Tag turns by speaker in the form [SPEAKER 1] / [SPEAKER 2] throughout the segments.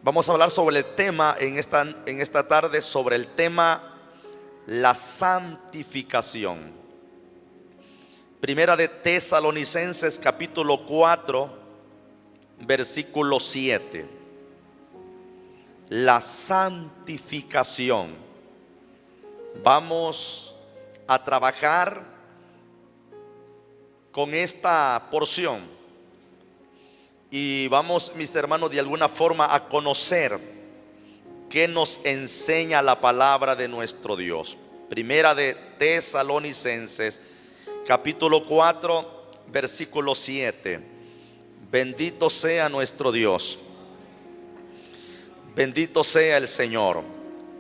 [SPEAKER 1] Vamos a hablar sobre el tema en esta tarde, sobre el tema la santificación. Primera de Tesalonicenses capítulo 4, versículo 7. La santificación. Vamos a trabajar con esta porción. Y vamos, mis hermanos, de alguna forma a conocer qué nos enseña la palabra de nuestro Dios. Primera de Tesalonicenses, capítulo 4, versículo 7. Bendito sea nuestro Dios. Bendito sea el Señor.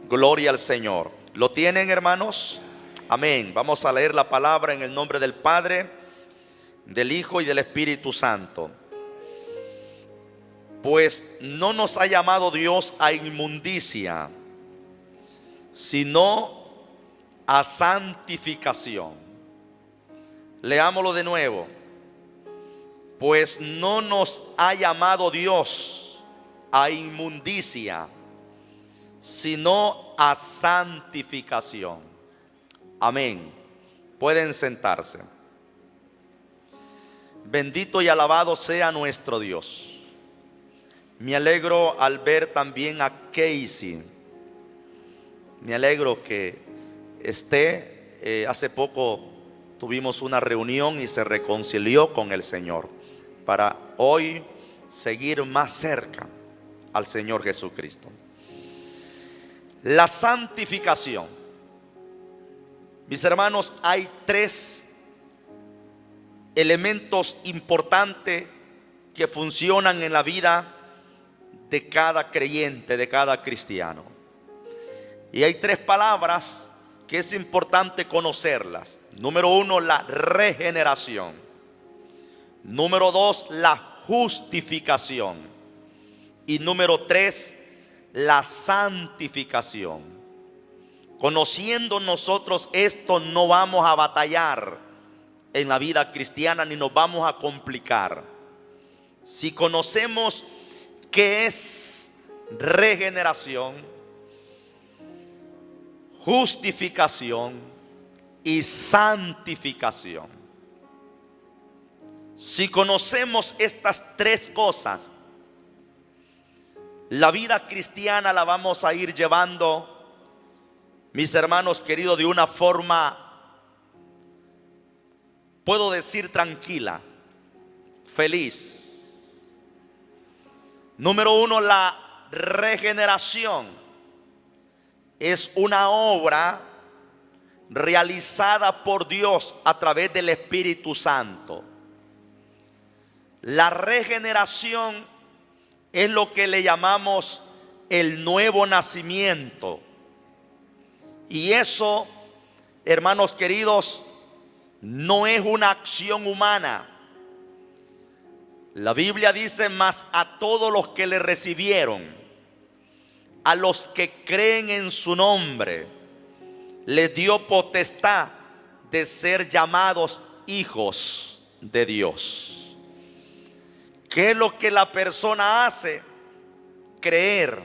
[SPEAKER 1] Gloria al Señor. ¿Lo tienen, hermanos? Amén. Vamos a leer la palabra en el nombre del Padre, del Hijo y del Espíritu Santo. Pues no nos ha llamado Dios a inmundicia, sino a santificación. Leámoslo de nuevo. Pues no nos ha llamado Dios a inmundicia, sino a santificación. Amén. Pueden sentarse. Bendito y alabado sea nuestro Dios. Me alegro al ver también a Casey. Me alegro que esté. Hace poco tuvimos una reunión y se reconcilió con el Señor, para hoy seguir más cerca al Señor Jesucristo. La santificación. Mis hermanos, hay tres elementos importantes que funcionan en la vida de cada creyente, de cada cristiano. Y hay tres palabras que es importante conocerlas. Número uno, la regeneración. Número dos, la justificación. Y número tres, la santificación. Conociendo nosotros esto, no vamos a batallar en la vida cristiana ni nos vamos a complicar. Si conocemos qué es regeneración, justificación y santificación. Si conocemos estas tres cosas, la vida cristiana la vamos a ir llevando, mis hermanos queridos, de una forma, puedo decir, tranquila, feliz. Número uno, la regeneración es una obra realizada por Dios a través del Espíritu Santo. La regeneración es lo que le llamamos el nuevo nacimiento. Y eso, hermanos queridos, no es una acción humana. La Biblia dice: mas a todos los que le recibieron, a los que creen en su nombre, les dio potestad de ser llamados hijos de Dios. ¿Qué es lo que la persona hace? Creer.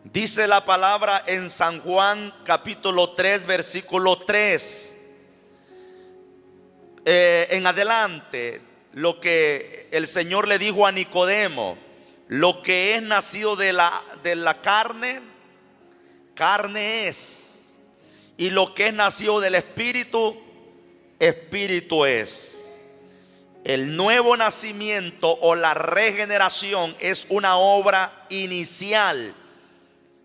[SPEAKER 1] Dice la palabra en San Juan capítulo 3, versículo 3 en adelante, lo que el Señor le dijo a Nicodemo: lo que es nacido de la carne, carne es, y lo que es nacido del Espíritu, Espíritu es. El nuevo nacimiento o la regeneración es una obra inicial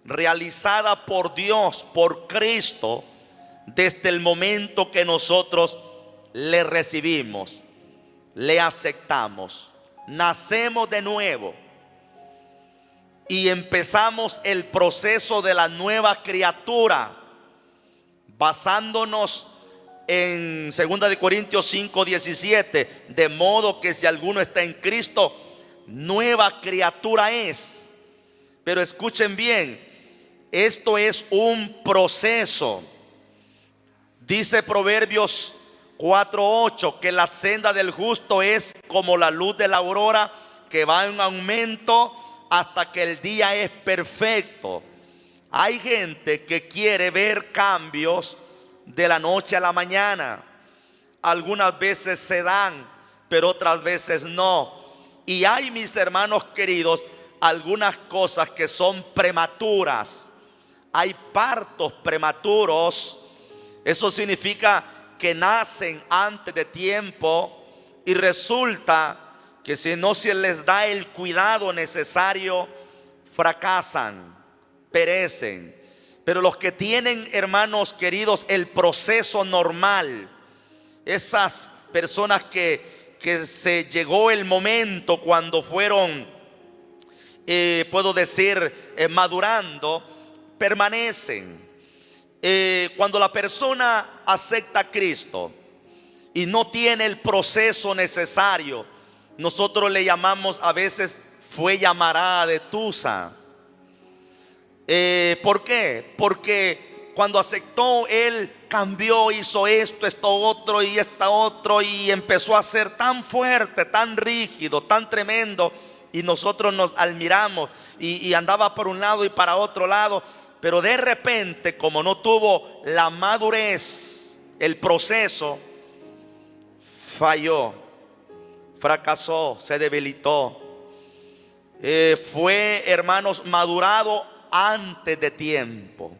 [SPEAKER 1] realizada por Dios, por Cristo, desde el momento que nosotros le recibimos, le aceptamos, nacemos de nuevo y empezamos el proceso de la nueva criatura, basándonos en 2 Corintios 5, 17, de modo que si alguno está en Cristo, nueva criatura es. Pero escuchen bien, esto es un proceso. Dice Proverbios 4:8 que la senda del justo es como la luz de la aurora, que va en aumento hasta que el día es perfecto. Hay gente que quiere ver cambios de la noche a la mañana. Algunas veces se dan, pero otras veces no. Y hay, mis hermanos queridos, algunas cosas que son prematuras. Hay partos prematuros. Eso significa que nacen antes de tiempo y resulta que si no se les da el cuidado necesario, fracasan, perecen. Pero los que tienen, hermanos queridos, el proceso normal, esas personas que se llegó el momento cuando fueron, puedo decir, madurando, permanecen. Cuando la persona acepta a Cristo y no tiene el proceso necesario, nosotros le llamamos a veces fue llamarada de tusa. ¿Por qué? Porque cuando aceptó, él cambió, hizo esto otro y otro, y empezó a ser tan fuerte, tan rígido, tan tremendo, y nosotros nos admiramos y andaba por un lado y para otro lado. Pero de repente, como no tuvo la madurez, el proceso, falló, fracasó, se debilitó. Fue, hermanos, madurado antes de tiempo.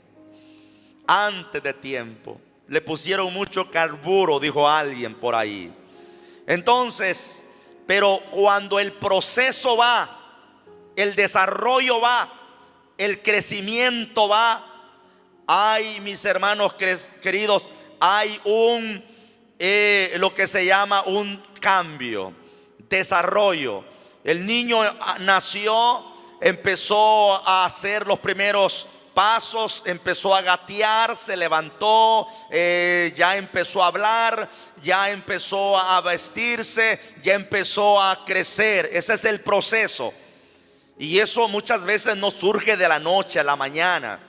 [SPEAKER 1] Antes de tiempo. Le pusieron mucho carburo, dijo alguien por ahí. Entonces, pero cuando el proceso va, el desarrollo va, el crecimiento va, hay, mis hermanos queridos, hay lo que se llama un cambio, desarrollo. El niño nació, empezó a hacer los primeros pasos, empezó a gatear, se levantó, ya empezó a hablar, ya empezó a vestirse, ya empezó a crecer. Ese es el proceso. Y eso muchas veces no surge de la noche a la mañana.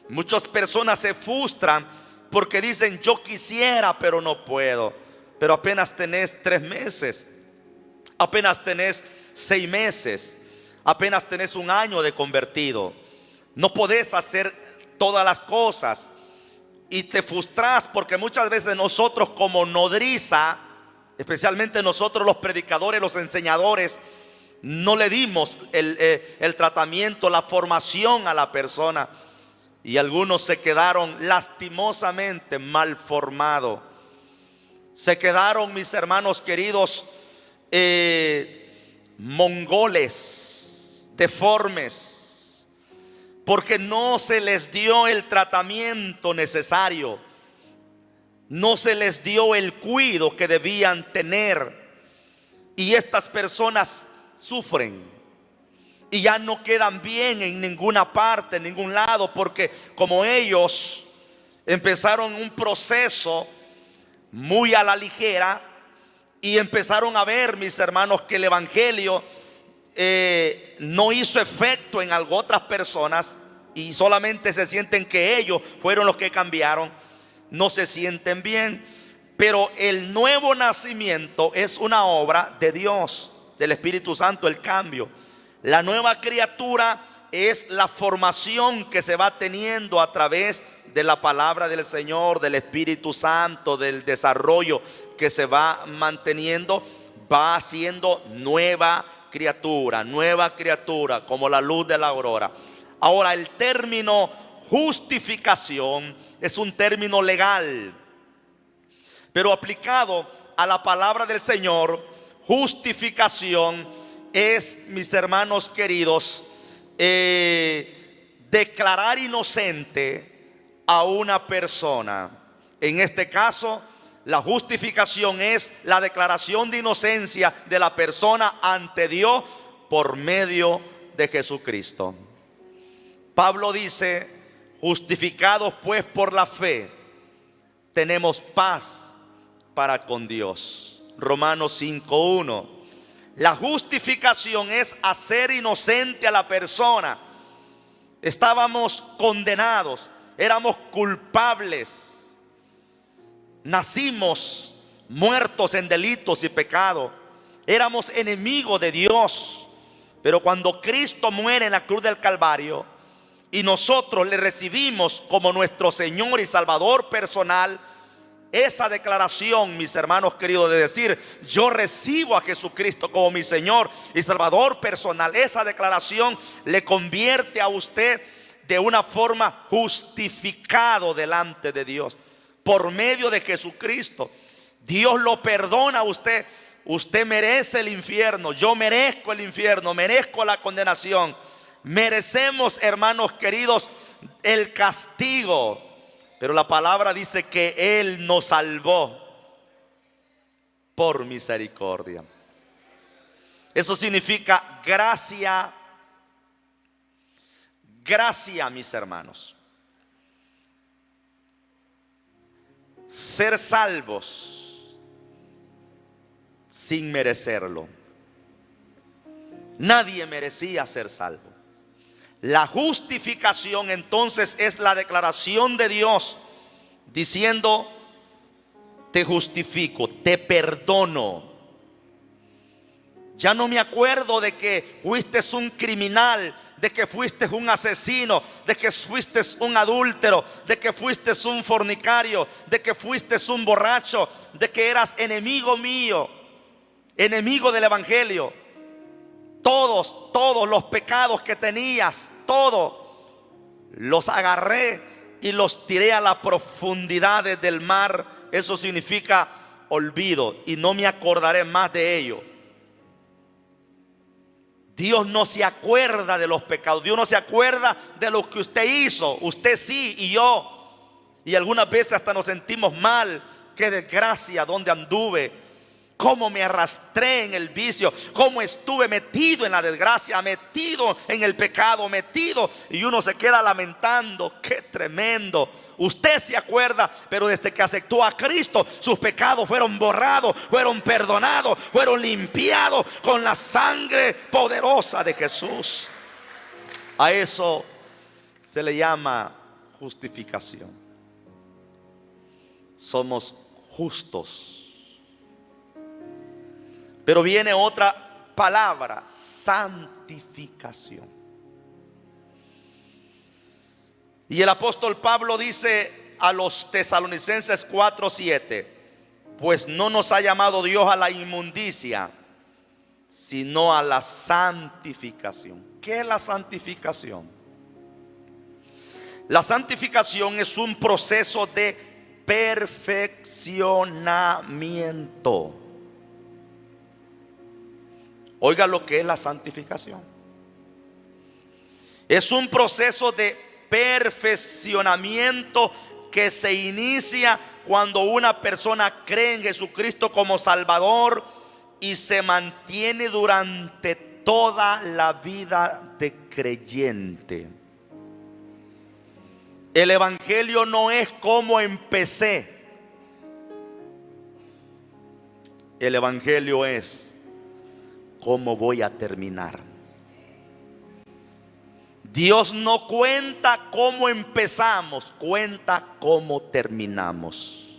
[SPEAKER 1] Muchas personas se frustran porque dicen: yo quisiera, pero no puedo. Pero apenas tenés 3 meses, apenas tenés 6 meses, apenas tenés 1 año de convertido. No podés hacer todas las cosas y te frustras porque muchas veces nosotros como nodriza, especialmente nosotros los predicadores, los enseñadores, no le dimos el tratamiento, la formación a la persona, y algunos se quedaron lastimosamente mal formados. Se quedaron, mis hermanos queridos, mongoles, deformes, porque no se les dio el tratamiento necesario, no se les dio el cuidado que debían tener, y estas personas sufren y ya no quedan bien en ninguna parte, en ningún lado, porque como ellos empezaron un proceso muy a la ligera y empezaron a ver, mis hermanos, que el evangelio no hizo efecto en otras personas y solamente se sienten que ellos fueron los que cambiaron, no se sienten bien. Pero el nuevo nacimiento es una obra de Dios, del Espíritu Santo, el cambio. La nueva criatura es la formación que se va teniendo a través de la palabra del Señor, del Espíritu Santo, del desarrollo que se va manteniendo, va siendo nueva criatura, como la luz de la aurora. Ahora, el término justificación es un término legal, pero aplicado a la palabra del Señor, justificación es, mis hermanos queridos, declarar inocente a una persona. En este caso, la justificación es la declaración de inocencia de la persona ante Dios por medio de Jesucristo. Pablo dice: justificados pues por la fe, tenemos paz para con Dios. Romanos 5:1. La justificación es hacer inocente a la persona. Estábamos condenados, éramos culpables, nacimos muertos en delitos y pecado, éramos enemigos de Dios, Pero cuando Cristo muere en la cruz del Calvario y nosotros le recibimos como nuestro Señor y Salvador personal, esa declaración, mis hermanos queridos, de decir yo recibo a Jesucristo como mi Señor y Salvador personal, esa declaración le convierte a usted de una forma justificado delante de Dios. Por medio de Jesucristo, Dios lo perdona a usted. Usted merece el infierno, yo merezco el infierno, merezco la condenación. Merecemos, hermanos queridos, el castigo. Pero la palabra dice que Él nos salvó por misericordia. Eso significa gracia. Gracia, mis hermanos. Ser salvos sin merecerlo. Nadie merecía ser salvo. La justificación entonces es la declaración de Dios diciendo: te justifico, te perdono. Ya no me acuerdo de que fuiste un criminal, de que fuiste un asesino, de que fuiste un adúltero, de que fuiste un fornicario, de que fuiste un borracho, de que eras enemigo mío, enemigo del evangelio. Todos los pecados que tenías, todos los agarré y los tiré a las profundidades del mar. Eso significa olvido, y no me acordaré más de ello. Dios no se acuerda de los pecados. Dios no se acuerda de lo que usted hizo. Usted sí y yo. Y algunas veces hasta nos sentimos mal. Qué desgracia, dónde anduve, cómo me arrastré en el vicio, cómo estuve metido en la desgracia, metido en el pecado, metido. Y uno se queda lamentando. Qué tremendo. Usted se acuerda, pero desde que aceptó a Cristo, sus pecados fueron borrados, fueron perdonados, fueron limpiados con la sangre poderosa de Jesús. A eso se le llama justificación. Somos justos. Pero viene otra palabra: santificación. Y el apóstol Pablo dice a los Tesalonicenses 4:7: pues no nos ha llamado Dios a la inmundicia, sino a la santificación. ¿Qué es la santificación? La santificación es un proceso de perfeccionamiento. Oiga lo que es la santificación. Es un proceso de perfeccionamiento que se inicia cuando una persona cree en Jesucristo como Salvador y se mantiene durante toda la vida de creyente. El evangelio no es como empecé. El evangelio es cómo voy a terminar. Dios no cuenta cómo empezamos, cuenta cómo terminamos.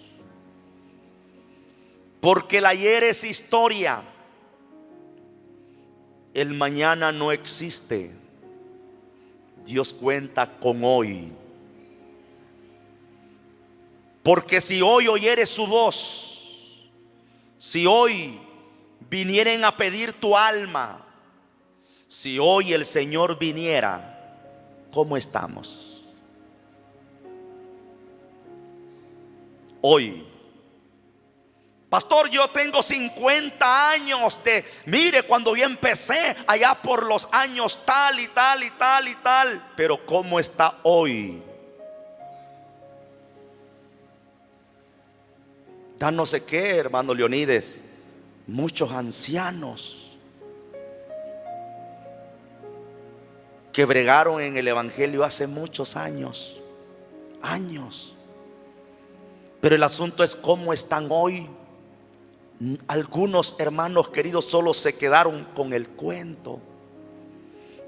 [SPEAKER 1] Porque el ayer es historia, el mañana no existe. Dios cuenta con hoy. Porque si hoy oyeres su voz, si hoy vinieren a pedir tu alma, si hoy el Señor viniera, ¿cómo estamos? Hoy, pastor, yo tengo 50 años de, mire, cuando yo empecé allá por los años tal y tal y tal y tal. Pero ¿cómo está hoy? Da no sé qué, hermano Leonides, muchos ancianos que bregaron en el evangelio hace muchos años. Pero el asunto es cómo están hoy. Algunos hermanos queridos solo se quedaron con el cuento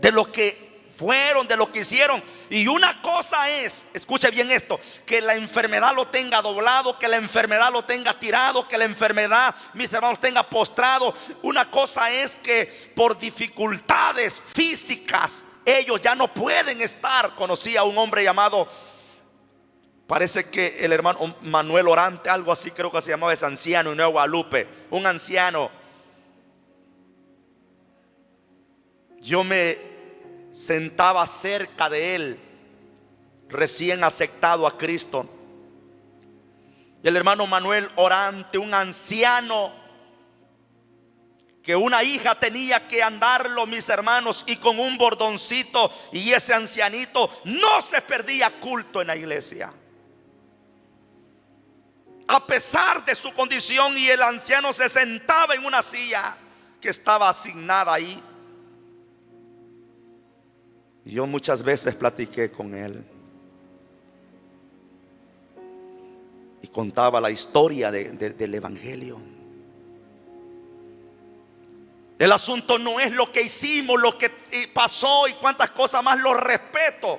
[SPEAKER 1] de lo que fueron, de lo que hicieron. Y una cosa es, escuche bien esto, que la enfermedad lo tenga doblado, que la enfermedad lo tenga tirado, que la enfermedad, mis hermanos, tenga postrado. Una cosa es que por dificultades físicas ellos ya no pueden estar. Conocí a un hombre llamado, parece que el hermano Manuel Orante, algo así creo que se llamaba ese anciano en Nueva Guadalupe, un anciano. Yo me sentaba cerca de él, recién aceptado a Cristo. Y el hermano Manuel Orante, un anciano, que una hija tenía que andarlo, mis hermanos, y con un bordoncito, y ese ancianito no se perdía culto en la iglesia, a pesar de su condición. Y el anciano se sentaba en una silla que estaba asignada ahí. Y yo muchas veces platiqué con él y contaba la historia del evangelio. El asunto no es lo que hicimos, lo que pasó y cuántas cosas más. Los respeto.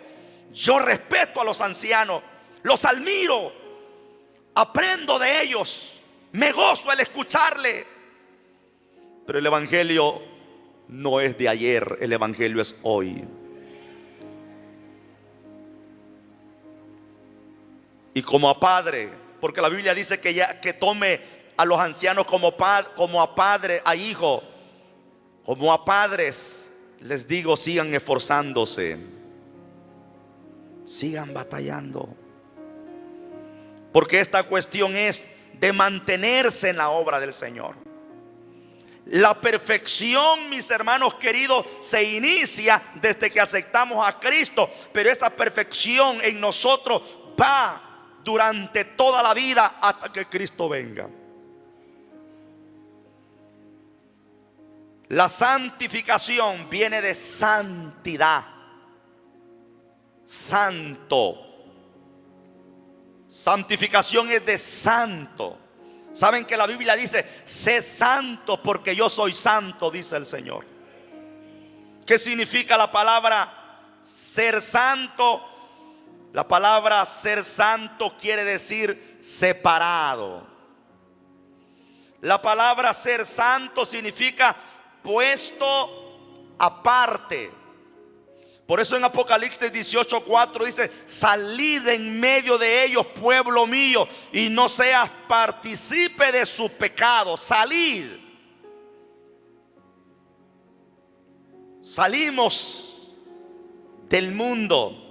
[SPEAKER 1] Yo respeto a los ancianos, los admiro, aprendo de ellos, me gozo al escucharle. Pero el evangelio no es de ayer, el evangelio es hoy. Y como a padre, porque la Biblia dice que tome a los ancianos como a padre, a hijo, como a padres, les digo, sigan esforzándose, sigan batallando, porque esta cuestión es de mantenerse en la obra del Señor. La perfección, mis hermanos queridos, se inicia desde que aceptamos a Cristo, pero esa perfección en nosotros va durante toda la vida hasta que Cristo venga. La santificación viene de santidad, santo. Santificación es de santo. Saben que la Biblia dice: sé santo porque yo soy santo, dice el Señor. ¿Qué significa la palabra ser santo? La palabra ser santo quiere decir separado. La palabra ser santo significa puesto aparte. Por eso en Apocalipsis 18:4 dice: salid en medio de ellos, pueblo mío, y no seas partícipe de su pecado. Salid. Salimos del mundo.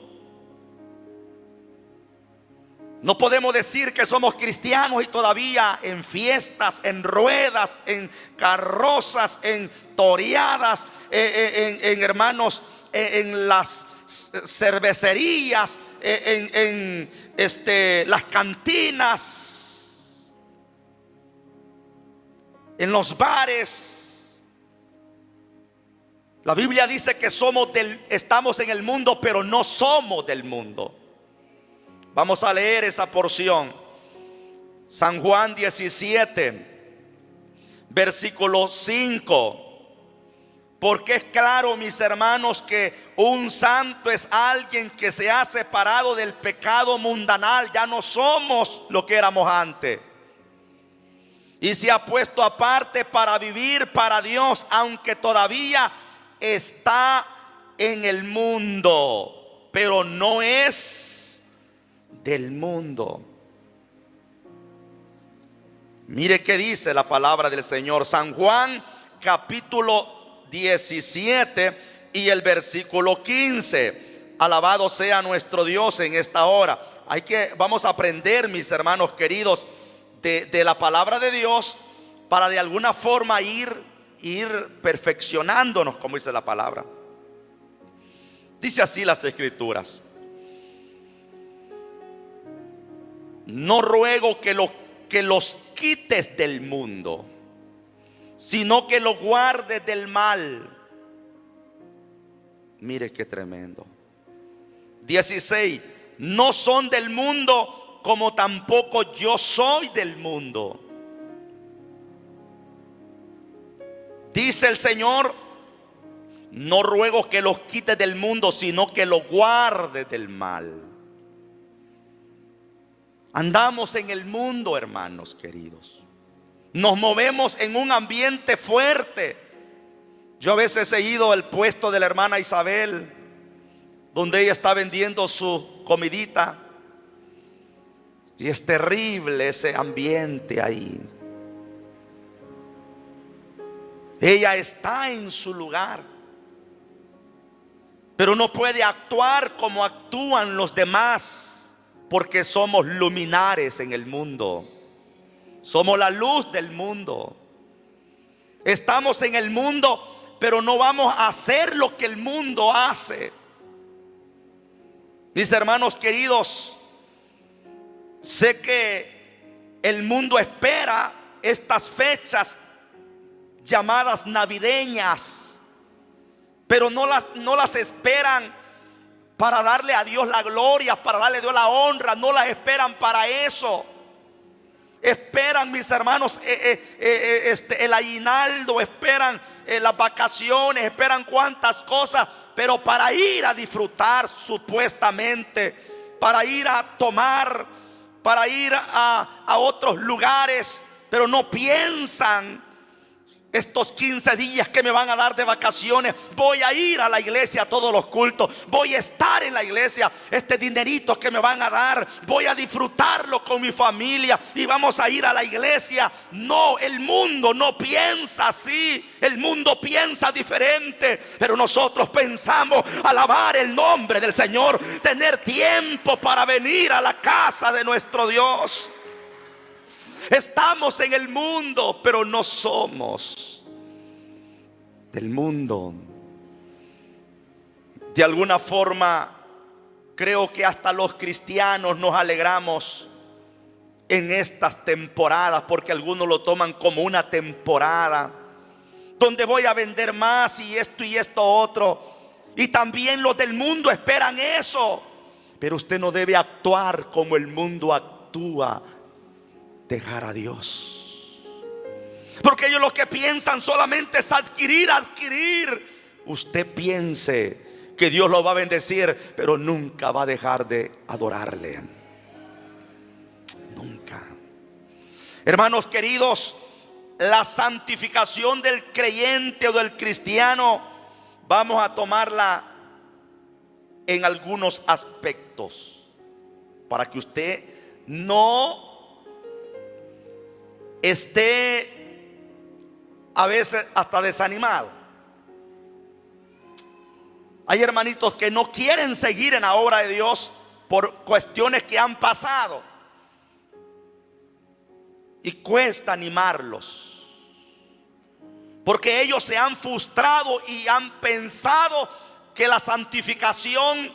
[SPEAKER 1] No podemos decir que somos cristianos y todavía en fiestas, en ruedas, en carrozas, en toreadas, hermanos, en las cervecerías, en las cantinas, en los bares. La Biblia dice que estamos en el mundo, pero no somos del mundo. Vamos a leer esa porción. San Juan 17, versículo 5. Porque es claro, mis hermanos, que un santo es alguien que se ha separado del pecado mundanal. Ya no somos lo que éramos antes. Y se ha puesto aparte para vivir para Dios, aunque todavía está en el mundo, pero no es del mundo. Mire qué dice la palabra del Señor. San Juan capítulo 17 y el versículo 15. Alabado sea nuestro Dios en esta hora. Vamos a aprender, mis hermanos queridos, de la palabra de Dios, para de alguna forma ir perfeccionándonos, como dice la palabra. Dice así las Escrituras: no ruego que los quites del mundo, sino que los guardes del mal. Mire qué tremendo. 16. No son del mundo, como tampoco yo soy del mundo. Dice el Señor No ruego que los quites del mundo, sino que los guardes del mal. Andamos en el mundo, hermanos queridos. Nos movemos en un ambiente fuerte. Yo a veces he ido al puesto de la hermana Isabel, donde ella está vendiendo su comidita, y es terrible ese ambiente ahí. Ella está en su lugar, pero no puede actuar como actúan los demás, porque somos luminares en el mundo. Somos la luz del mundo. Estamos en el mundo, pero no vamos a hacer lo que el mundo hace. Mis hermanos queridos, sé que el mundo espera estas fechas llamadas navideñas, pero no las esperan para darle a Dios la gloria, para darle a Dios la honra. No las esperan para eso. Esperan, mis hermanos, el aguinaldo, esperan las vacaciones, esperan cuantas cosas, pero para ir a disfrutar supuestamente, para ir a tomar, para ir a otros lugares, pero no piensan: estos 15 días que me van a dar de vacaciones, voy a ir a la iglesia a todos los cultos, voy a estar en la iglesia, este dinerito que me van a dar, voy a disfrutarlo con mi familia y vamos a ir a la iglesia. No, el mundo no piensa así. El mundo piensa diferente, pero nosotros pensamos alabar el nombre del Señor, tener tiempo para venir a la casa de nuestro Dios. Estamos en el mundo, pero no somos del mundo. De alguna forma, creo que hasta los cristianos nos alegramos en estas temporadas, porque algunos lo toman como una temporada donde voy a vender más y esto otro. Y también los del mundo esperan eso. Pero usted no debe actuar como el mundo actúa. Dejar a Dios, porque ellos lo que piensan solamente es adquirir. Usted piense que Dios lo va a bendecir, pero nunca va a dejar de adorarle. Nunca. Hermanos queridos, la santificación del creyente o del cristiano, vamos a tomarla en algunos aspectos para que usted no esté a veces hasta desanimado. Hay hermanitos que no quieren seguir en la obra de Dios por cuestiones que han pasado, y cuesta animarlos, porque ellos se han frustrado y han pensado que la santificación,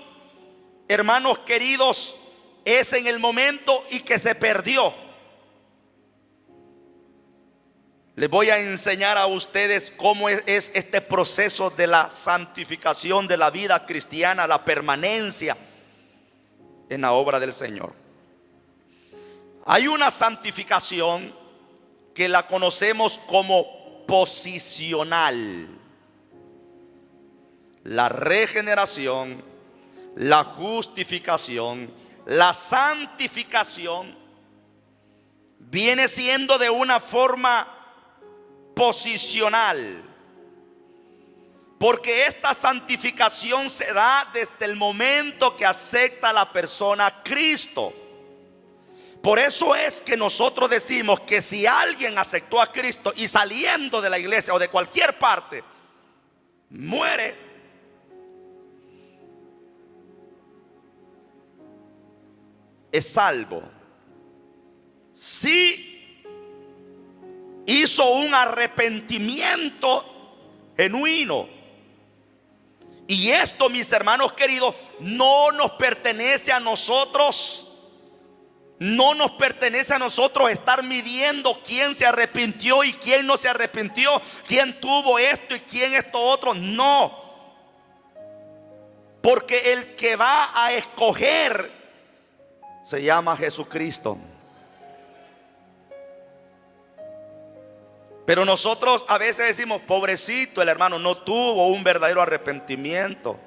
[SPEAKER 1] hermanos queridos, es en el momento y que se perdió. Les voy a enseñar a ustedes cómo es este proceso de la santificación de la vida cristiana, la permanencia en la obra del Señor. Hay una santificación que la conocemos como posicional. La regeneración, la justificación, la santificación viene siendo de una forma posicional, porque esta santificación se da desde el momento que acepta a la persona a Cristo. Por eso es que nosotros decimos que si alguien aceptó a Cristo y saliendo de la iglesia o de cualquier parte muere, es salvo si hizo un arrepentimiento genuino. Y esto, mis hermanos queridos, no nos pertenece a nosotros. No nos pertenece a nosotros estar midiendo quién se arrepintió y quién no se arrepintió, quién tuvo esto y quién esto otro. No, porque el que va a escoger se llama Jesucristo. Pero nosotros a veces decimos, pobrecito el hermano, no tuvo un verdadero arrepentimiento.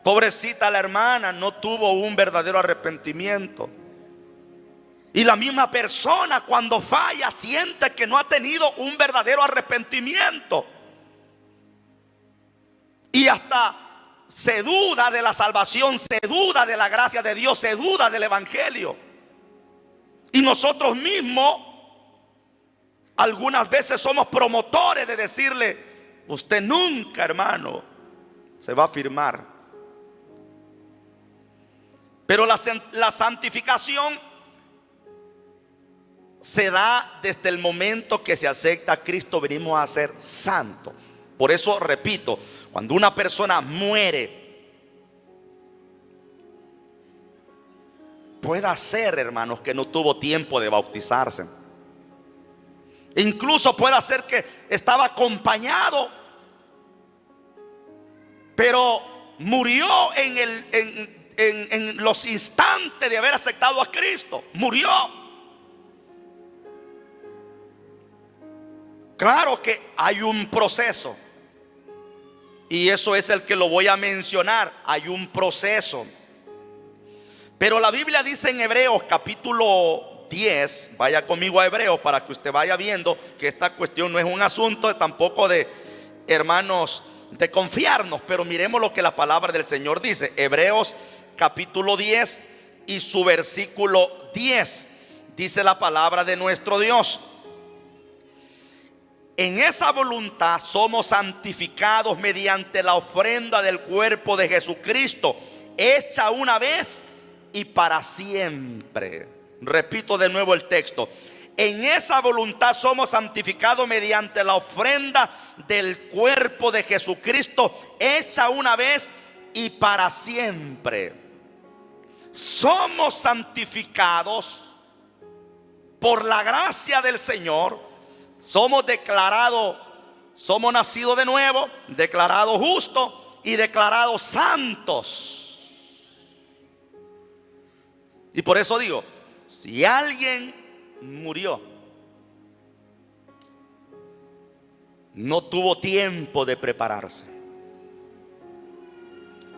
[SPEAKER 1] Pobrecita la hermana, no tuvo un verdadero arrepentimiento. Y la misma persona cuando falla siente que no ha tenido un verdadero arrepentimiento. Y hasta se duda de la salvación, se duda de la gracia de Dios, se duda del evangelio. Y nosotros mismos algunas veces somos promotores de decirle, usted nunca, hermano, se va a firmar. Pero la santificación se da desde el momento que se acepta a Cristo, venimos a ser santos. Por eso repito, cuando una persona muere, puede ser, hermanos, que no tuvo tiempo de bautizarse. Incluso puede ser que estaba acompañado, pero murió en los instantes de haber aceptado a Cristo. Murió. Claro que hay un proceso, y eso es el que lo voy a mencionar. Hay un proceso. Pero la Biblia dice en Hebreos capítulo 10, vaya conmigo a Hebreos para que usted vaya viendo que esta cuestión no es un asunto tampoco de, hermanos, de confiarnos, pero miremos lo que la palabra del Señor dice. Hebreos capítulo 10 y su versículo 10, dice la palabra de nuestro Dios: en esa voluntad somos santificados mediante la ofrenda del cuerpo de Jesucristo, hecha una vez y para siempre. Repito de nuevo el texto: en esa voluntad somos santificados mediante la ofrenda del cuerpo de Jesucristo, hecha una vez y para siempre. Somos santificados por la gracia del Señor. Somos declarados, somos nacidos de nuevo, declarados justos y declarados santos. Y por eso digo, si alguien murió, no tuvo tiempo de prepararse,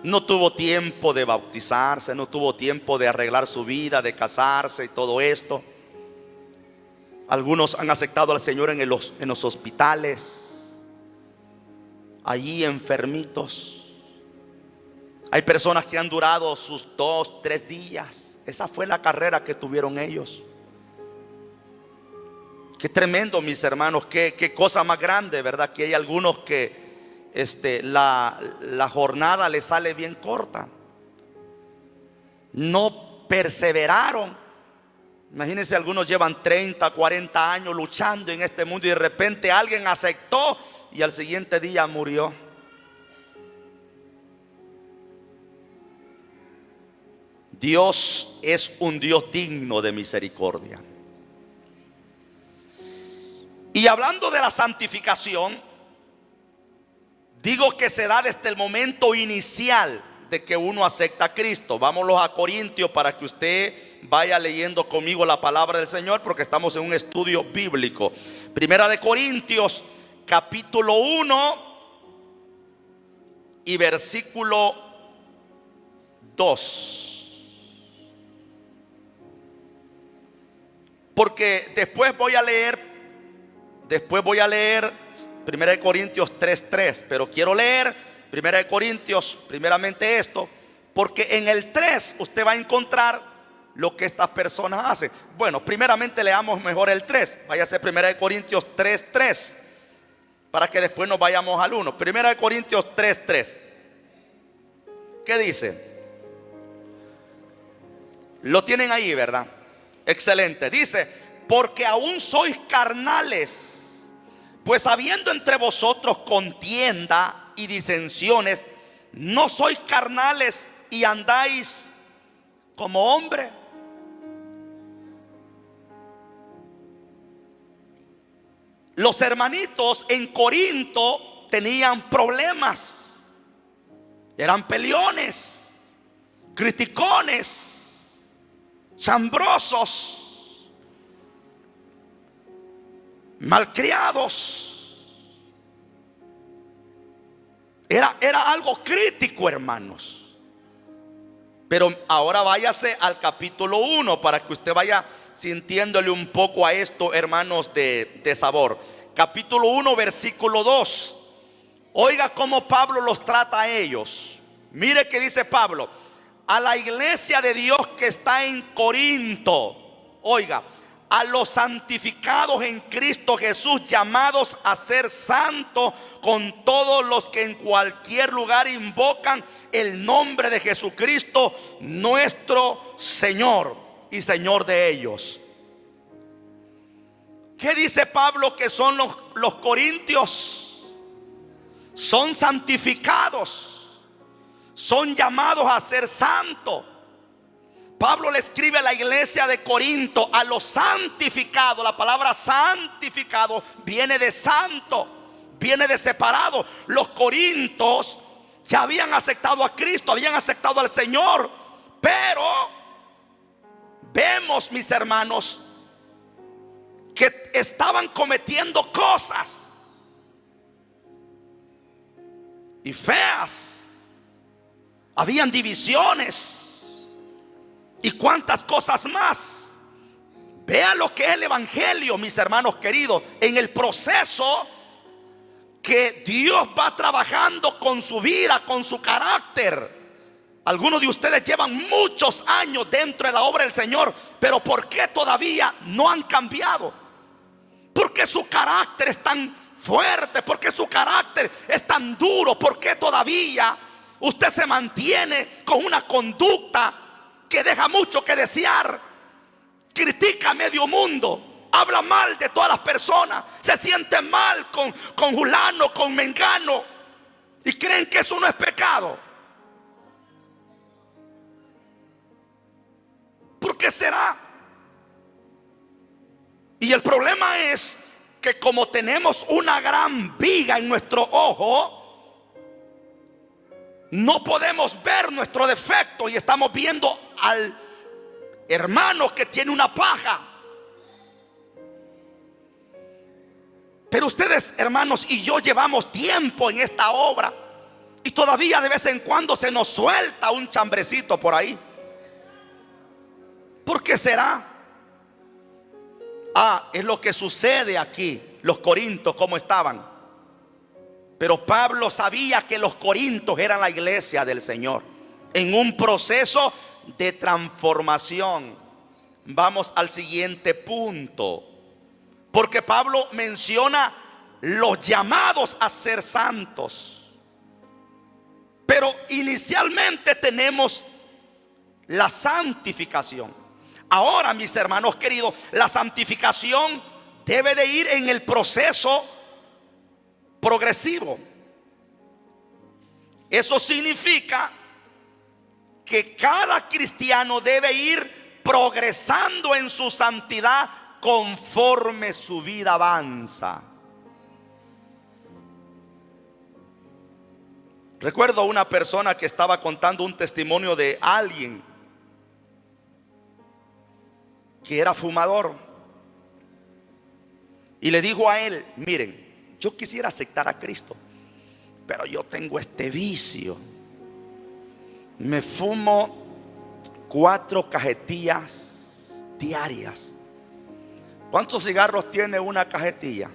[SPEAKER 1] no tuvo tiempo de bautizarse, no tuvo tiempo de arreglar su vida, de casarse y todo esto. Algunos han aceptado al Señor en los hospitales, allí enfermitos. Hay personas que han durado sus 2, 3 días. Esa fue la carrera que tuvieron ellos. Qué tremendo, mis hermanos, qué cosa más grande, ¿verdad? Que hay algunos que la jornada les sale bien corta. No perseveraron. Imagínense, algunos llevan 30, 40 años luchando en este mundo y de repente alguien aceptó y al siguiente día murió. Dios es un Dios digno de misericordia. Y hablando de la santificación, digo que se da desde el momento inicial de que uno acepta a Cristo. Vámonos a Corintios para que usted vaya leyendo conmigo la palabra del Señor, porque estamos en un estudio bíblico. Primera de Corintios capítulo 1 y versículo 2. Porque después voy a leer 1 de Corintios 3:3, pero quiero leer 1 de Corintios primeramente esto, porque en el 3 usted va a encontrar lo que estas personas hacen. Bueno, primeramente leamos mejor el 3. Váyase a 1 de Corintios 3:3 para que después nos vayamos al 1. 1 de Corintios 3:3. ¿Qué dice? Lo tienen ahí, ¿verdad? Excelente. Dice: porque aún sois carnales, pues habiendo entre vosotros contienda y disensiones, no sois carnales y andáis como hombre. Los hermanitos en Corinto tenían problemas, eran peleones, criticones, chambrosos. malcriados. Era algo crítico, hermanos. Pero ahora váyase al capítulo 1 para que usted vaya sintiéndole un poco a esto, hermanos, de sabor. Capítulo 1, versículo 2. Oiga cómo Pablo los trata a ellos. Mire que dice Pablo: a la iglesia de Dios que está en Corinto, oiga, a los santificados en Cristo Jesús, llamados a ser santos, con todos los que en cualquier lugar invocan el nombre de Jesucristo, nuestro Señor y Señor de ellos. ¿Qué dice Pablo que son los corintios? Son santificados, son llamados a ser santos. Pablo le escribe a la iglesia de Corinto, a los santificados. La palabra santificado viene de santo, viene de separado. Los corintios ya habían aceptado a Cristo, habían aceptado al Señor, pero vemos, mis hermanos, que estaban cometiendo cosas y feas. Habían divisiones y cuántas cosas más. Vea lo que es el evangelio, mis hermanos queridos, en el proceso que Dios va trabajando con su vida, con su carácter. Algunos de ustedes llevan muchos años dentro de la obra del Señor, pero ¿por qué todavía no han cambiado? Porque su carácter es tan fuerte, porque su carácter es tan duro. ¿Por qué todavía usted se mantiene con una conducta que deja mucho que desear? Critica a medio mundo, habla mal de todas las personas, se siente mal con fulano, con mengano, y creen que eso no es pecado. ¿Por qué será? Y el problema es que como tenemos una gran viga en nuestro ojo, no podemos ver nuestro defecto y estamos viendo al hermano que tiene una paja. Pero ustedes, hermanos, y yo llevamos tiempo en esta obra y todavía de vez en cuando se nos suelta un chambrecito por ahí. ¿Por qué será? Es lo que sucede aquí. Los corintios, ¿cómo estaban? Pero Pablo sabía que los corintios eran la iglesia del Señor en un proceso de transformación. Vamos al siguiente punto, porque Pablo menciona los llamados a ser santos. Pero inicialmente tenemos la santificación. Ahora, mis hermanos queridos, la santificación debe de ir en el proceso progresivo. Eso significa que cada cristiano debe ir progresando en su santidad conforme su vida avanza. Recuerdo una persona que estaba contando un testimonio de alguien que era fumador, y le dijo a él: miren, yo quisiera aceptar a Cristo, pero yo tengo este vicio. Me fumo 4 cajetillas diarias. ¿Cuántos cigarros tiene una cajetilla?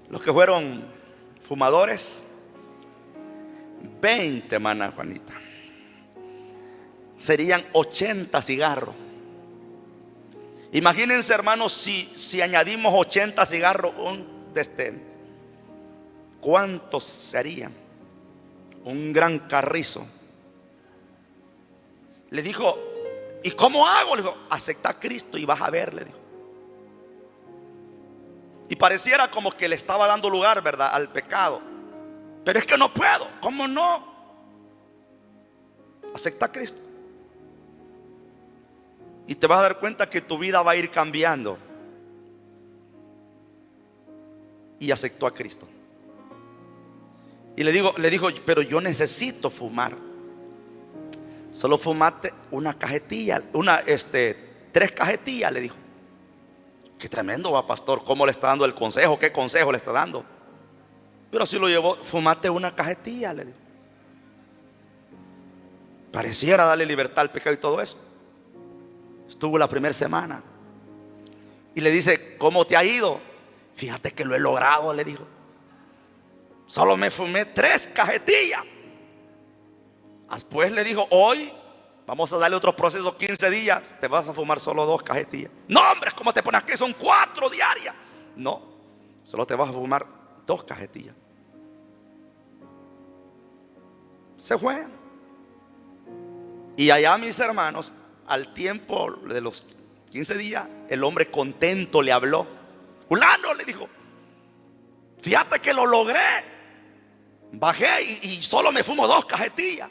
[SPEAKER 1] Los que fueron fumadores, 20, hermana Juanita. Serían 80 cigarros. Imagínense, hermanos, si añadimos 80 cigarros, ¿cuántos serían? Un gran carrizo. Le dijo: ¿y cómo hago? Le dijo: acepta a Cristo y vas a ver, le dijo. Y pareciera como que le estaba dando lugar, ¿verdad?, al pecado. Pero es que no puedo. ¿Cómo no? Acepta a Cristo y te vas a dar cuenta que tu vida va a ir cambiando. Y aceptó a Cristo. Y le dijo: pero yo necesito fumar. Solo fumaste una cajetilla, 3 cajetillas, le dijo. qué tremendo va, pastor, cómo le está dando el consejo, qué consejo le está dando. Pero si lo llevó, fumate una cajetilla, le digo. Pareciera darle libertad al pecado y todo eso. Estuvo la primera semana y le dice, ¿cómo te ha ido? Fíjate que lo he logrado, le dijo. Solo me fumé 3 cajetillas. Después le dijo, hoy vamos a darle otro proceso, 15 días. Te vas a fumar solo 2 cajetillas. No, hombre, ¿cómo te pones aquí? Son 4 diarias. No, solo te vas a fumar 2 cajetillas. Se fue. Y allá, mis hermanos, al tiempo de los 15 días, el hombre contento le habló. Fulano, le dijo, fíjate que lo logré. Bajé y solo me fumo 2 cajetillas.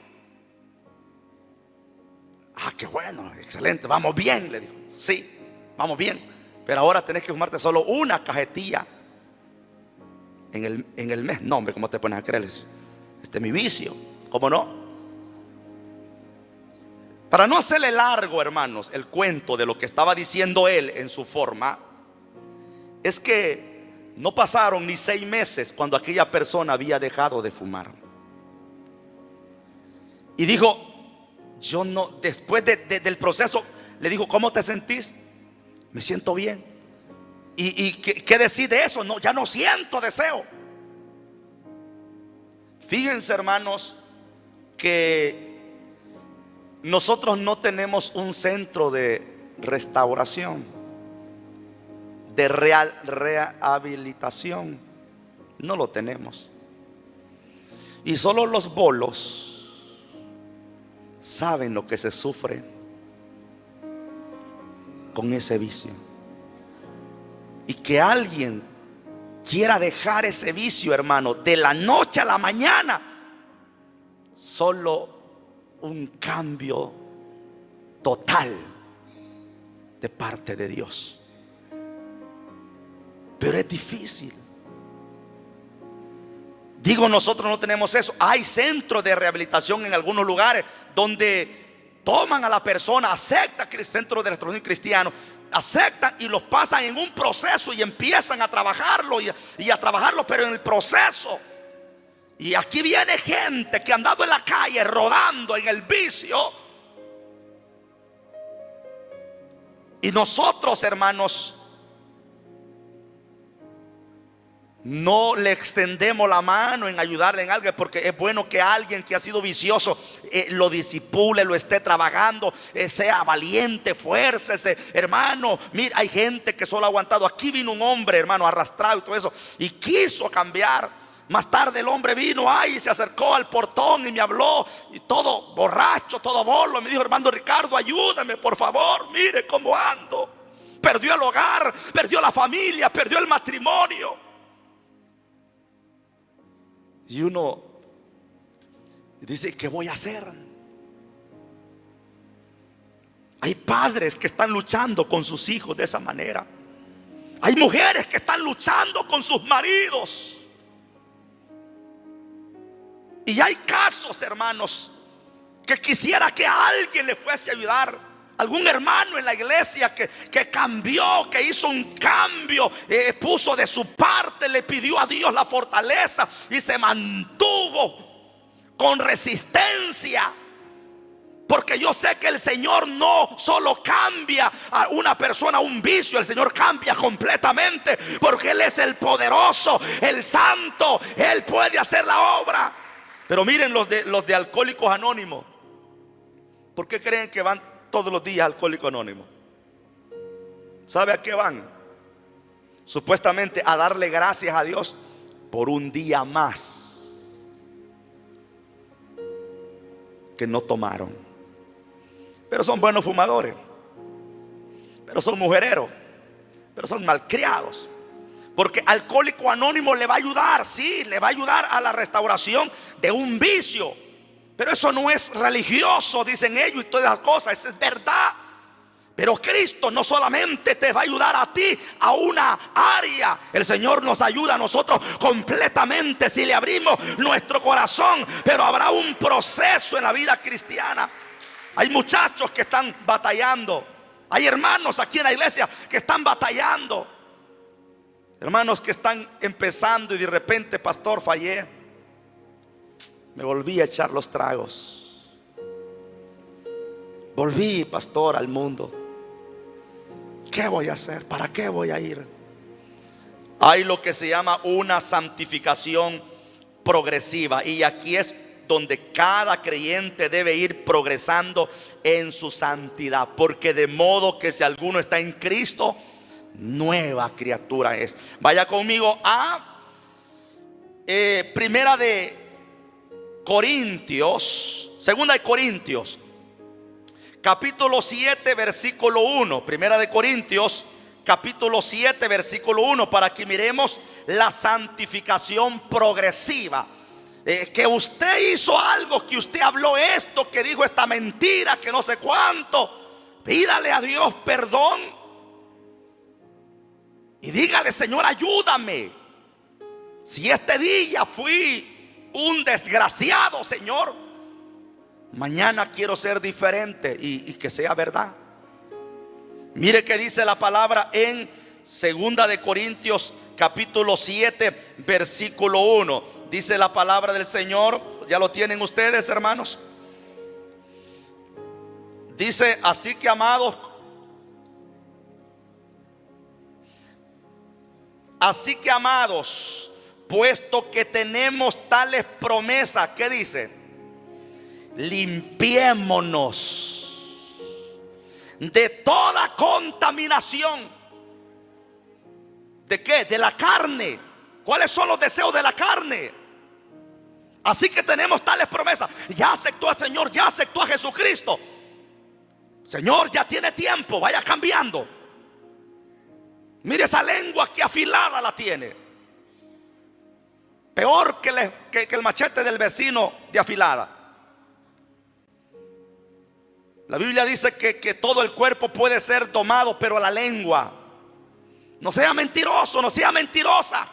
[SPEAKER 1] Ah, qué bueno, excelente, vamos bien, le dijo. Sí, vamos bien, pero ahora tenés que fumarte solo 1 cajetilla en el mes. No, hombre, ¿cómo te pones a creer? Este es mi vicio, ¿cómo no? Para no hacerle largo, hermanos, el cuento de lo que estaba diciendo él en su forma, es que no pasaron ni 6 meses cuando aquella persona había dejado de fumar. Y dijo, yo no, después del proceso, le dijo, ¿cómo te sentís? Me siento bien. ¿Y qué decís de eso? No, ya no siento deseo. Fíjense, hermanos, que nosotros no tenemos un centro de restauración, de rehabilitación. No lo tenemos. Y solo los bolos saben lo que se sufre con ese vicio. Y que alguien quiera dejar ese vicio, hermano, de la noche a la mañana, solo un cambio total de parte de Dios. Pero es difícil. Digo, nosotros no tenemos eso. Hay centros de rehabilitación en algunos lugares donde toman a la persona, aceptan que el centro de restauración cristiano, aceptan y los pasan en un proceso y empiezan a trabajarlo y a trabajarlo, pero en el proceso. Y aquí viene gente que ha andado en la calle rodando en el vicio. Y nosotros, hermanos, no le extendemos la mano en ayudarle en algo, porque es bueno que alguien que ha sido vicioso lo disipule, lo esté trabajando, sea valiente, fuércese, hermano. Mira, hay gente que solo ha aguantado. Aquí vino un hombre, hermano, arrastrado y todo eso, y quiso cambiar. Más tarde el hombre vino ahí, se acercó al portón y me habló, y todo borracho, todo bolo. Me dijo, hermano Ricardo, ayúdame por favor, mire cómo ando. Perdió el hogar, perdió la familia, perdió el matrimonio. Y uno dice, ¿qué voy a hacer? Hay padres que están luchando con sus hijos de esa manera. Hay mujeres que están luchando con sus maridos. Y hay casos, hermanos, que quisiera que alguien le fuese a ayudar. Algún hermano en la iglesia que cambió, que hizo un cambio, puso de su parte, le pidió a Dios la fortaleza y se mantuvo con resistencia. Porque yo sé que el Señor no solo cambia a una persona, un vicio, el Señor cambia completamente, porque Él es el poderoso, el santo, Él puede hacer la obra. Pero miren los de Alcohólicos Anónimos. ¿Por qué creen que van todos los días Alcohólicos Anónimos? ¿Sabe a qué van? Supuestamente a darle gracias a Dios por un día más que no tomaron. Pero son buenos fumadores, pero son mujereros, pero son malcriados. Porque Alcohólico Anónimo le va a ayudar, sí, le va a ayudar a la restauración de un vicio. Pero eso no es religioso, dicen ellos, y todas esas cosas, eso es verdad. Pero Cristo no solamente te va a ayudar a ti a una área. El Señor nos ayuda a nosotros completamente si le abrimos nuestro corazón. Pero habrá un proceso en la vida cristiana. Hay muchachos que están batallando. Hay hermanos aquí en la iglesia que están batallando. Hermanos que están empezando y de repente, pastor, fallé. Me volví a echar los tragos. Volví, pastor, al mundo. ¿Qué voy a hacer? ¿Para qué voy a ir? Hay lo que se llama una santificación progresiva. Y aquí es donde cada creyente debe ir progresando en su santidad. Porque de modo que si alguno está en Cristo, nueva criatura es. Vaya conmigo a Primera de Corintios, Segunda de Corintios, capítulo 7, versículo 1. Primera de Corintios, capítulo 7, versículo 1, para que miremos la santificación progresiva. Que usted hizo algo, que usted habló esto, que dijo esta mentira, que no sé cuánto. Pídale a Dios perdón y dígale: Señor, ayúdame. Si este día fui un desgraciado, Señor, mañana quiero ser diferente y que sea verdad. Mire que dice la palabra en Segunda de Corintios capítulo 7 versículo 1. Dice la palabra del Señor. Ya lo tienen ustedes, hermanos. Dice: así que amados, puesto que tenemos tales promesas, ¿qué dice? Limpiémonos de toda contaminación. ¿De qué? De la carne. ¿Cuáles son los deseos de la carne? Así que tenemos tales promesas. Ya aceptó al Señor, ya aceptó a Jesucristo. Señor, ya tiene tiempo, vaya cambiando. Mire esa lengua que afilada la tiene. Peor que el machete del vecino de afilada. La Biblia dice que todo el cuerpo puede ser domado, pero la lengua. No sea mentiroso, no sea mentirosa.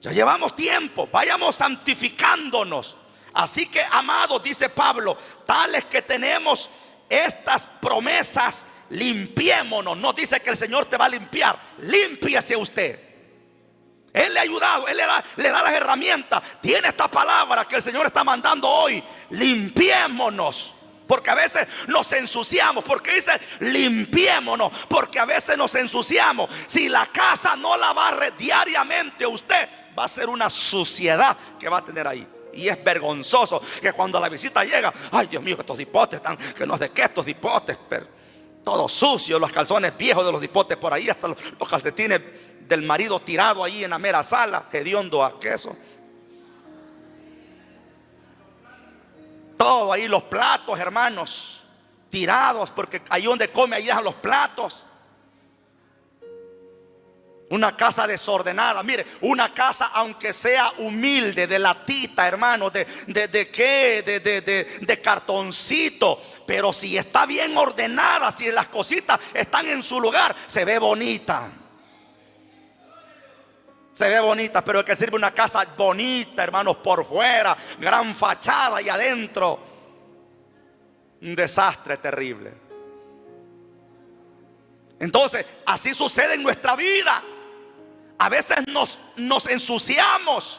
[SPEAKER 1] Ya llevamos tiempo, vayamos santificándonos. Así que, amados, dice Pablo, tales que tenemos estas promesas, limpiémonos. No dice que el Señor te va a limpiar. Límpiese usted. Él le ha ayudado, Él le da las herramientas. Tiene esta palabra que el Señor está mandando hoy. Limpiémonos. Porque a veces nos ensuciamos. Porque dice limpiémonos. Porque a veces nos ensuciamos. Si la casa no la barre diariamente, usted va a ser una suciedad que va a tener ahí. Y es vergonzoso que cuando la visita llega: ay, Dios mío, estos hipotes están, que no sé qué, estos hipotes, pero todo sucio, los calzones viejos de los hipotes por ahí, hasta los calcetines del marido tirado ahí en la mera sala, hediondo a queso. Todo ahí, los platos, hermanos, tirados, porque ahí donde come, ahí dejan los platos. Una casa desordenada. Mire, una casa aunque sea humilde, de latita, hermano, de cartoncito, pero si está bien ordenada, si las cositas están en su lugar, se ve bonita. Se ve bonita, pero el que sirve una casa bonita, hermanos, por fuera, gran fachada, y adentro un desastre terrible. Entonces, así sucede en nuestra vida. A veces nos ensuciamos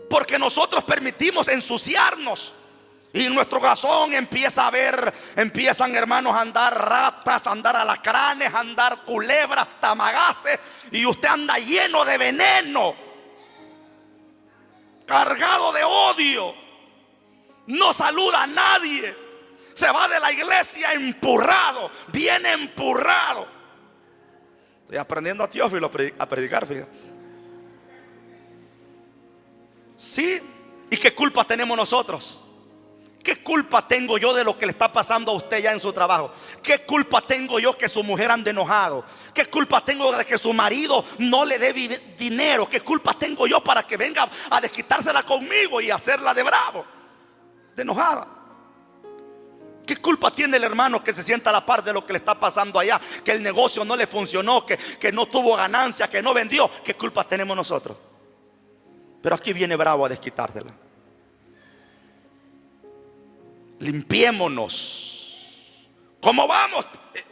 [SPEAKER 1] porque nosotros permitimos ensuciarnos. Y en nuestro corazón empiezan, hermanos, a andar ratas, a andar alacranes, a andar culebras, tamagaces. Y usted anda lleno de veneno, cargado de odio. No saluda a nadie. Se va de la iglesia empurrado, viene empurrado. Estoy aprendiendo a Teófilo a predicar, fíjate. Sí. ¿Y qué culpa tenemos nosotros? ¿Qué culpa tengo yo de lo que le está pasando a usted ya en su trabajo? ¿Qué culpa tengo yo que su mujer ande enojado? ¿Qué culpa tengo de que su marido no le dé dinero? ¿Qué culpa tengo yo para que venga a desquitársela conmigo y hacerla de bravo, de enojada? ¿Qué culpa tiene el hermano que se sienta a la par de lo que le está pasando allá? Que el negocio no le funcionó, que no tuvo ganancia, que no vendió. ¿Qué culpa tenemos nosotros? Pero aquí viene bravo a desquitársela. Limpiémonos. ¿Cómo vamos?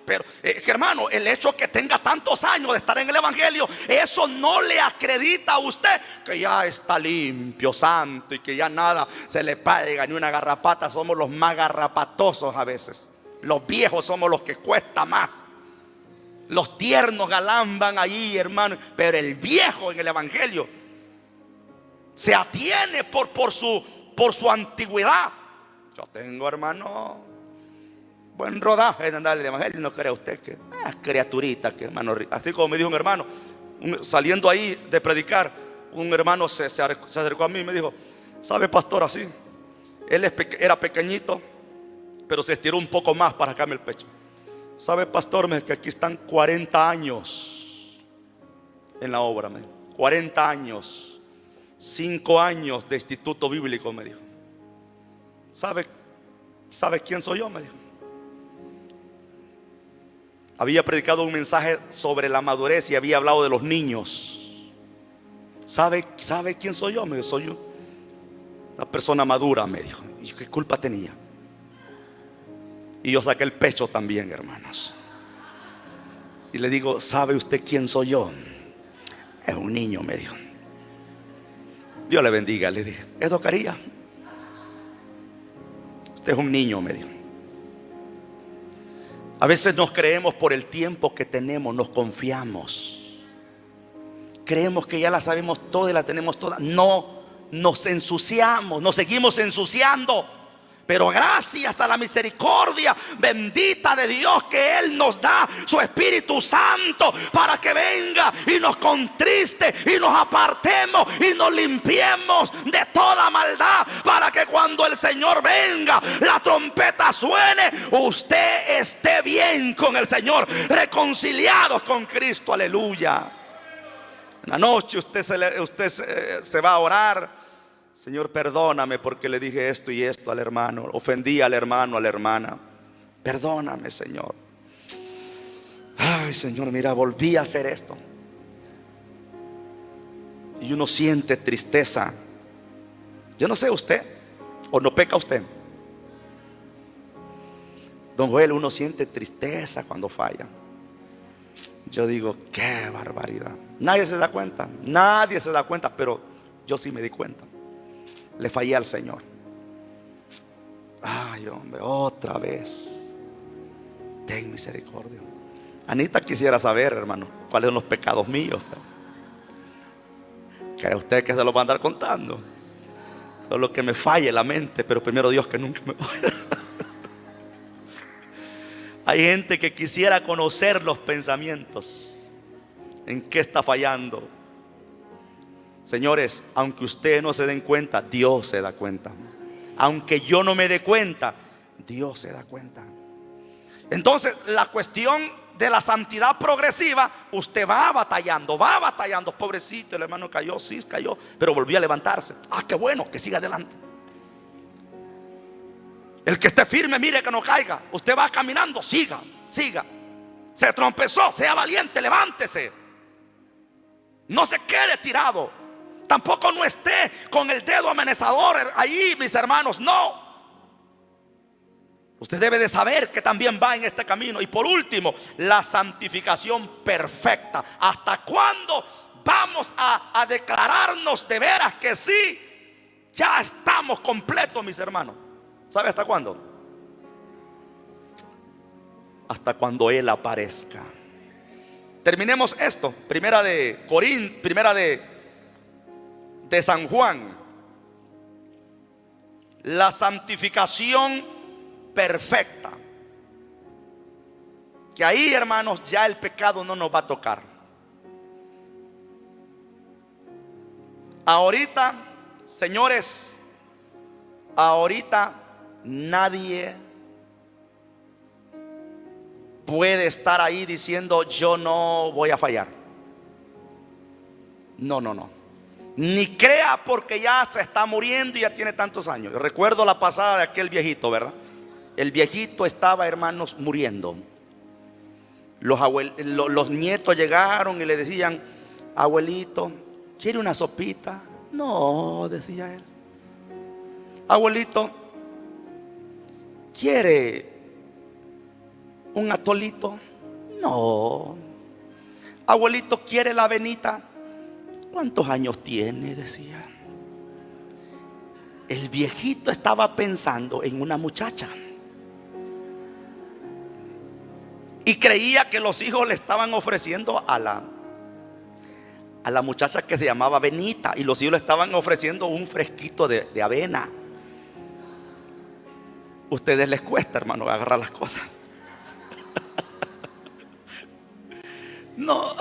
[SPEAKER 1] Pero hermano, el hecho que tenga tantos años de estar en el evangelio, eso no le acredita a usted que ya está limpio, santo, y que ya nada se le pega, ni una garrapata. Somos los más garrapatosos a veces. Los viejos somos los que cuesta más. Los tiernos galán van allí, hermano, pero el viejo en el evangelio se atiene por su antigüedad. Yo tengo, hermano, buen rodaje en andar el evangelio. No crea usted que criaturita, que hermano. Así como me dijo un hermano, saliendo ahí de predicar, un hermano se acercó a mí y me dijo: ¿sabe, pastor? Así, él era pequeñito, pero se estiró un poco más para sacarme el pecho. ¿Sabe, pastor? Que aquí están 40 años en la obra, 40 años, 5 años de instituto bíblico, me dijo. ¿Sabe quién soy yo? Me dijo. Había predicado un mensaje sobre la madurez y había hablado de los niños. ¿Sabe quién soy yo? Me dijo: soy yo, una persona madura, me dijo. ¿Y qué culpa tenía? Y yo saqué el pecho también, hermanos. Y le digo: ¿sabe usted quién soy yo? Es un niño, me dijo. Dios le bendiga, le dije. ¿Eso quería? Usted es un niño, me dijo. A veces nos creemos por el tiempo que tenemos, nos confiamos. Creemos que ya la sabemos toda y la tenemos toda. No, nos ensuciamos, nos seguimos ensuciando. Pero gracias a la misericordia bendita de Dios, que Él nos da su Espíritu Santo para que venga y nos contriste y nos apartemos y nos limpiemos de toda maldad, para que cuando el Señor venga, la trompeta suene, usted esté bien con el Señor, reconciliados con Cristo. Aleluya. En la noche usted se va a orar: Señor, perdóname porque le dije esto y esto al hermano, ofendí al hermano, a la hermana. Perdóname, Señor. Ay, Señor, mira, volví a hacer esto. Y uno siente tristeza. Yo no sé usted, o no peca usted. Don Joel, uno siente tristeza cuando falla. Yo digo: qué barbaridad. Nadie se da cuenta, nadie se da cuenta, pero yo sí me di cuenta. Le fallé al Señor. Ay, hombre, otra vez. Ten misericordia. Anita quisiera saber, hermano, cuáles son los pecados míos. ¿Cree usted que se los va a andar contando? Solo que me falle la mente, pero primero Dios que nunca me falle. Hay gente que quisiera conocer los pensamientos. ¿En qué está fallando? Señores, aunque ustedes no se den cuenta, Dios se da cuenta. Aunque yo no me dé cuenta, Dios se da cuenta. Entonces, la cuestión de la santidad progresiva, usted va batallando. Pobrecito, el hermano cayó, sí cayó, pero volvió a levantarse. Qué bueno, que siga adelante. El que esté firme, mire que no caiga. Usted va caminando, siga. Se tropezó, sea valiente, levántese. No se quede tirado. Tampoco no esté con el dedo amenazador ahí, mis hermanos. No. Usted debe de saber que también va en este camino. Y por último, la santificación perfecta. ¿Hasta cuándo vamos a declararnos de veras que sí, ya estamos completos, mis hermanos? ¿Sabe hasta cuándo? Hasta cuando Él aparezca. Terminemos esto. Primera de San Juan. La santificación perfecta. Que ahí, hermanos, ya el pecado no nos va a tocar. Ahorita, señores, ahorita nadie puede estar ahí diciendo: yo no voy a fallar. No. Ni crea porque ya se está muriendo y ya tiene tantos años. Yo recuerdo la pasada de aquel viejito, ¿verdad? El viejito estaba, hermanos, muriendo. Los nietos llegaron y le decían: abuelito, ¿quiere una sopita? No, decía él. Abuelito, ¿quiere un atolito? No. Abuelito, ¿quiere la avenita? ¿Cuántos años tiene?, decía. El viejito estaba pensando en una muchacha y creía que los hijos le estaban ofreciendo a la muchacha que se llamaba Benita, y los hijos le estaban ofreciendo un fresquito de avena. Ustedes les cuesta, hermano, agarrar las cosas. No,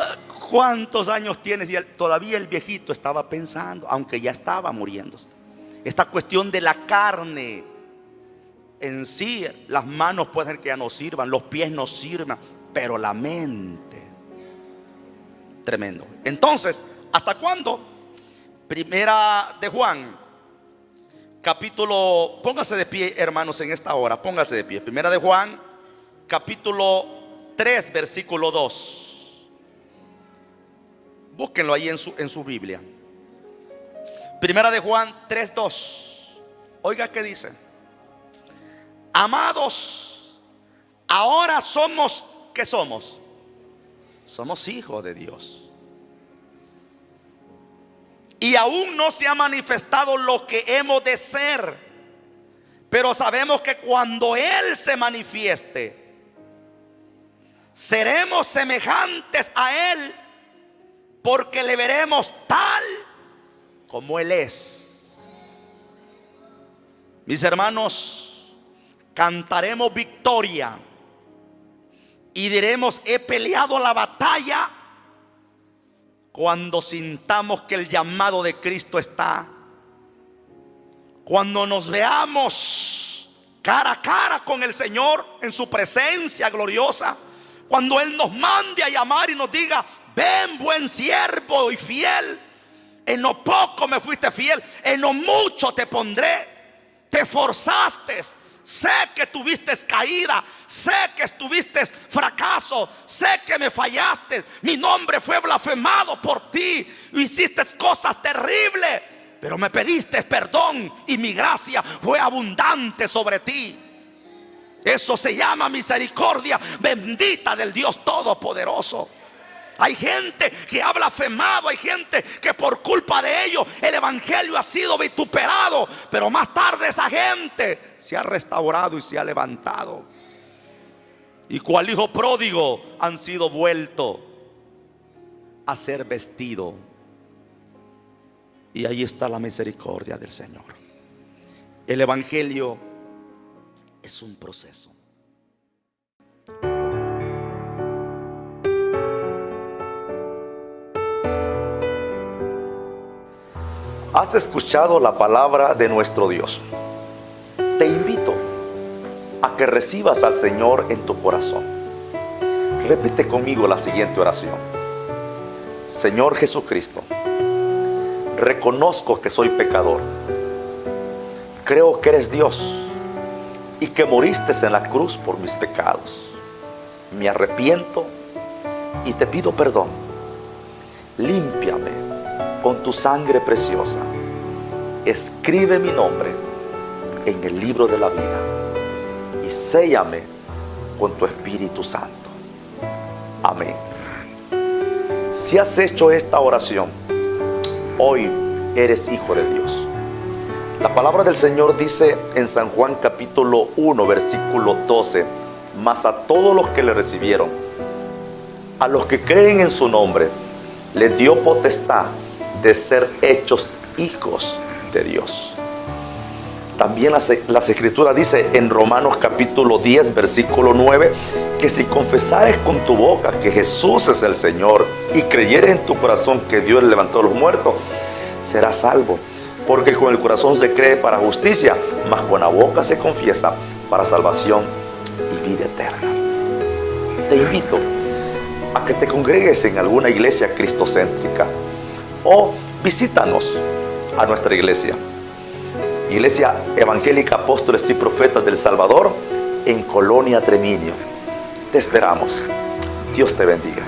[SPEAKER 1] ¿cuántos años tienes? Y todavía el viejito estaba pensando, aunque ya estaba muriéndose. Esta cuestión de la carne en sí, las manos pueden que ya no sirvan, los pies no sirvan, pero la mente, tremendo. Entonces, ¿hasta cuándo? Primera de Juan, capítulo, póngase de pie, hermanos, en esta hora, póngase de pie. Primera de Juan, capítulo 3, versículo 2. Búsquenlo ahí en su Biblia. Primera de Juan 3:2. Oiga qué dice: amados, ahora somos, ¿qué somos? Somos hijos de Dios. Y aún no se ha manifestado lo que hemos de ser, pero sabemos que cuando Él se manifieste, seremos semejantes a Él, porque le veremos tal como Él es. Mis hermanos, cantaremos victoria y diremos: he peleado la batalla, cuando sintamos que el llamado de Cristo está. Cuando nos veamos cara a cara con el Señor en su presencia gloriosa. Cuando Él nos mande a llamar y nos diga: ven, buen siervo y fiel, en lo poco me fuiste fiel, en lo mucho te pondré. Te esforzaste, sé que tuviste caída, sé que tuviste fracaso, sé que me fallaste, mi nombre fue blasfemado por ti, hiciste cosas terribles, pero me pediste perdón y mi gracia fue abundante sobre ti. Eso se llama misericordia bendita del Dios Todopoderoso. Hay gente que ha blasfemado, hay gente que por culpa de ellos el evangelio ha sido vituperado, pero más tarde esa gente se ha restaurado y se ha levantado, y cual hijo pródigo han sido vueltos a ser vestido. Y ahí está la misericordia del Señor. El evangelio es un proceso. ¿Has escuchado la palabra de nuestro Dios? Te invito a que recibas al Señor en tu corazón. Repite conmigo la siguiente oración: Señor Jesucristo, reconozco que soy pecador. Creo que eres Dios y que moriste en la cruz por mis pecados. Me arrepiento y te pido perdón. Límpiame con tu sangre preciosa. Escribe mi nombre en el libro de la vida y séllame con tu Espíritu Santo. Amén. Si has hecho esta oración, hoy eres hijo de Dios. La palabra del Señor dice en San Juan capítulo 1 versículo 12: mas a todos los que le recibieron, a los que creen en su nombre, les dio potestad de ser hechos hijos de Dios. También las Escrituras dice en Romanos capítulo 10 versículo 9 que si confesares con tu boca que Jesús es el Señor y creyeres en tu corazón que Dios le levantó a los muertos, serás salvo. Porque con el corazón se cree para justicia, mas con la boca se confiesa para salvación y vida eterna. Te invito a que te congregues en alguna iglesia cristocéntrica o visítanos a nuestra iglesia, Iglesia Evangélica Apóstoles y Profetas del Salvador, en Colonia Treminio. Te esperamos. Dios te bendiga.